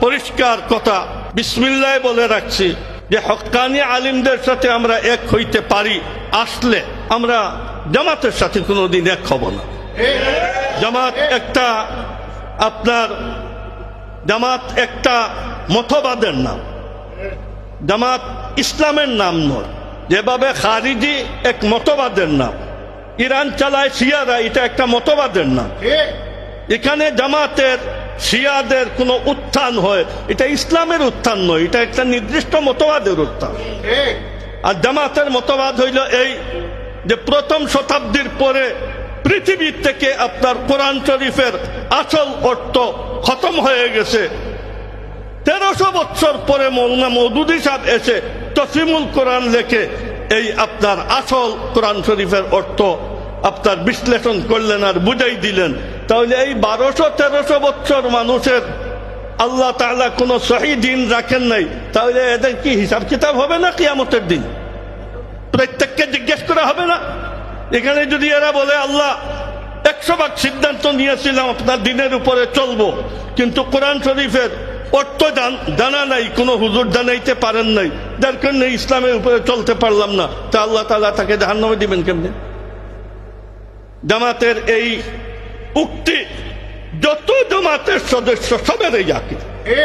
পরিষ্কার কথা বিসমিল্লাহ বলে রাখছি যে হক্কানি আলিমদের সাথে আমরা এক হইতে পারি, আসলে আমরা জামাতের সাথে কোনোদিন এক হব না। জামাত একটা মতবাদের নাম, জামাত ইসলামের নাম নয়। যেভাবে খারিজি এক মতবাদের নাম, ইরান চালায় শিয়ারা, এটা একটা মতবাদের নাম। এখানে জামাতের শিয়াদের কোনো উত্থান হয়, এটা ইসলামের উত্থান নয়, এটা একটা নির্দিষ্ট মতবাদের উত্থান। আর জামাতের মতবাদ হইল এই যে প্রথম শতাব্দীর পরে পৃথিবীর থেকে আপনার কোরআন শরীফের আসল অর্থ খতম হয়ে গেছে। 1300 বছর পরে মৌলানা মওদুদী সাহেব এসে তফসিমুল কোরআন লেখে এই আপনার আসল কোরআন শরীফের অর্থ আপনার বিশ্লেষণ করলেন আর বুঝাই দিলেন। তাহলে এই 1200-1300 বছর মানুষের আল্লাহ তাআলা কোনো সহি দিন রাখেন নাই, তাহলে এদের কি হিসাব কিতাব হবে না কিয়ামতের দিন? প্রত্যেককে জিজ্ঞেস করা হবে না? এখানে যদি এরা বলে আল্লাহ 100 ভাগ সিদ্ধান্ত নিয়েছিলাম আপনার দিনের উপরে চলবো, কিন্তু কোরআন শরীফের অর্থ জানা নাই, কোনো হুজুর জানাইতে পারেন নাই, যার কারণে ইসলামের উপরে চলতে পারলাম না, তা আল্লাহ তাআলা তাকে জাহান্নামে দিবেন কেমনে? জামাতের এই উক্তি যত জামাতের সদস্য সবের এই আকীদা।